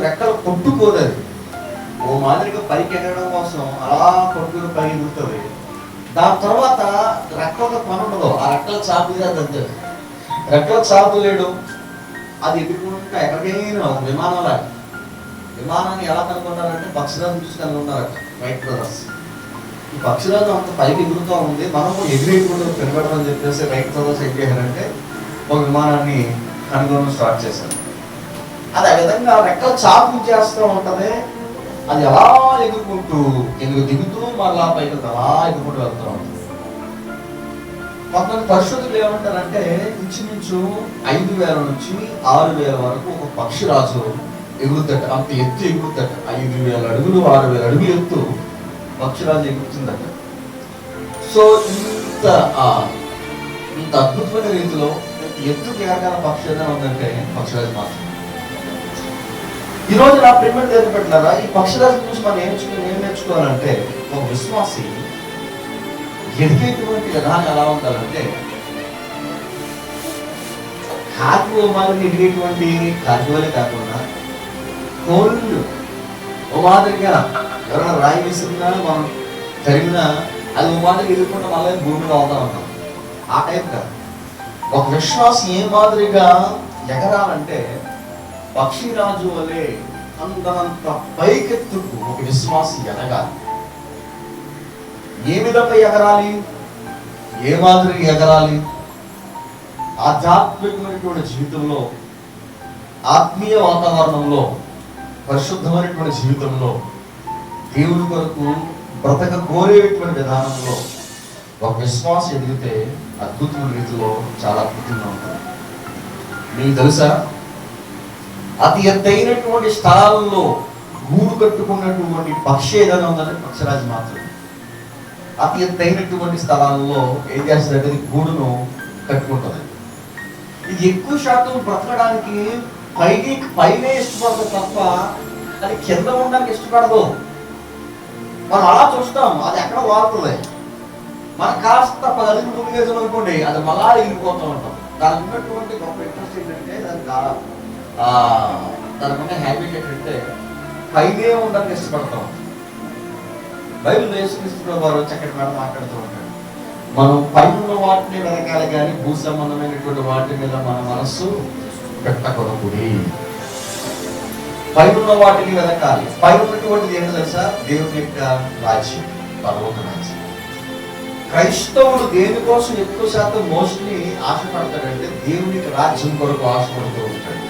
రెక్కలు కొట్టుకోలేదు, ఓ మాదిరిగా పైకి ఎగరడం కోసం అలా కొట్టుకుని పైకి ఎగురుతుంది. దాని తర్వాత రెక్కల పని ఉండదు, ఆ రెక్కల చాపు అంతే, రెక్కల చాపు లేడు, అది ఎదుర్కొంటే ఎక్కడికైనా విమానంలాగా. విమానాన్ని ఎలా కనుక్కున్నారంటే పక్షిరాజు చూసి కనుక్కున్నారు రైట్ బ్రదర్స్. ఈ పక్షిరాజు అంత పైకి ఎగురుతూ ఉంది, మనం ఎగిరేయకుండా కనబడమని చెప్పేసి రైట్ బ్రదర్స్ ఏం చేశారంటే ఒక విమానాన్ని కనుగొనడం స్టార్ట్ చేశారు. అది ఆ విధంగా రెక్కల చాపు చేస్తూ ఉంటుంది, అది ఎలా ఎగురుకుంటూ దిగుతూ మళ్ళా పైకి అలా ఎగురుకుంటూ వెళ్తూ ఉంటుంది. కొంతమంది పరిశోధకులు ఏమంటారంటే ఇంచుమించు 5,000 నుంచి 6,000 వరకు ఒక పక్షిరాజు ఎగురుతట, అంత ఎత్తు ఎగురుతట. 5,000 అడుగులు 6,000 అడుగులు ఎత్తు పక్షిరాజు ఎగురుతుందట. సో ఇంత అద్భుతమైన రీతిలో ఎత్తుకు ఎగరగల పక్షి ఏదైనా ఉందంటే పక్షిరాజు మాత్రం. ఈరోజు నా ప్రేమను దగ్గర పెట్టినారా, ఈ పక్షిరాజు చూసి మనం ఏం నేర్చుకోవాలంటే ఒక విశ్వాసి ఎదిగేటువంటి విధానం ఎలా ఉండాలంటే కాకి మాదిరి ఎదిగేటువంటి కాకి వలే కాకుండా కోళ్ళు ఓ మాదిరిగా ఎవరైనా రాయి విసిరినా మనం తరిగినా అది ఓ మాదిరిగా ఎదుర్కొంటే మళ్ళీ భూమిలో అవుతా ఉంటాం. ఆ టైప్ కాదు. ఒక విశ్వాసం ఏ మాదిరిగా ఎగరాలంటే పక్షిరాజు వలె అంతంత పైకెత్తుకు ఒక విశ్వాసి ఎదగాలి. ఏ విధంగా ఎగరాలి, ఏ మాదిరిగా ఎగరాలి? ఆధ్యాత్మికమైనటువంటి జీవితంలో, ఆత్మీయ వాతావరణంలో, పరిశుద్ధమైనటువంటి జీవితంలో, దేవుని కొరకు బ్రతక కోరేటువంటి విధానంలో ఒక విశ్వాసం ఎదిగితే అద్భుతమైన రీతిలో చాలా అద్భుతంగా ఉంటుంది. మీకు తెలుసా, అతి ఎత్తైనటువంటి స్థలాలలో గూడు కట్టుకున్నటువంటి పక్షి ఏదైనా ఉందంటే పక్షిరాజు మాత్రమే. అతి ఎత్తైనటువంటి స్థలాల్లో ఏం చేస్తుందంటే గూడును కట్టుకుంటుంది. ఇది ఎక్కువ శాతం బ్రతకడానికి పైనే ఇష్టపడదు తప్ప అది కింద ఉండడానికి ఇష్టపడదు. మనం అలా చూస్తాం, అది ఎక్కడ వాడుతుంది. మనం కాస్త 10 అడుగులు ముందుకు వేసాం అనుకోండి, అది మళ్ళా ఎగిరిపోతూ ఉంటాం. దానికి ఉన్నటువంటి గొప్ప ఇంట్రెస్ట్ ఏంటంటే దానికి ఉన్న హ్యాబిట్ ఏంటంటే పైనే ఉండడానికి ఇష్టపడతాం. బైబిల్ యేసుక్రీస్తు వారు చక్కటి మాట మాట్లాడుతూ ఉంటాడు, మనం పైన వాటిని వెనకాలి కానీ భూ సంబంధమైనటువంటి వాటి మీద మన మనస్సు పెట్టకూడదు. పైన వాటిని వెనకాలి. పైన ఉన్నటువంటిది ఏంటో తెలుసా? దేవుని యొక్క రాజ్యం, పరలోక రాజ్యం. క్రైస్తవుడు దేనికోసం ఎక్కువ శాతం మోస్ట్లీ ఆశపడతాడంటే దేవునికి రాజ్యం కొరకు ఆశపడుతూ ఉంటాడు.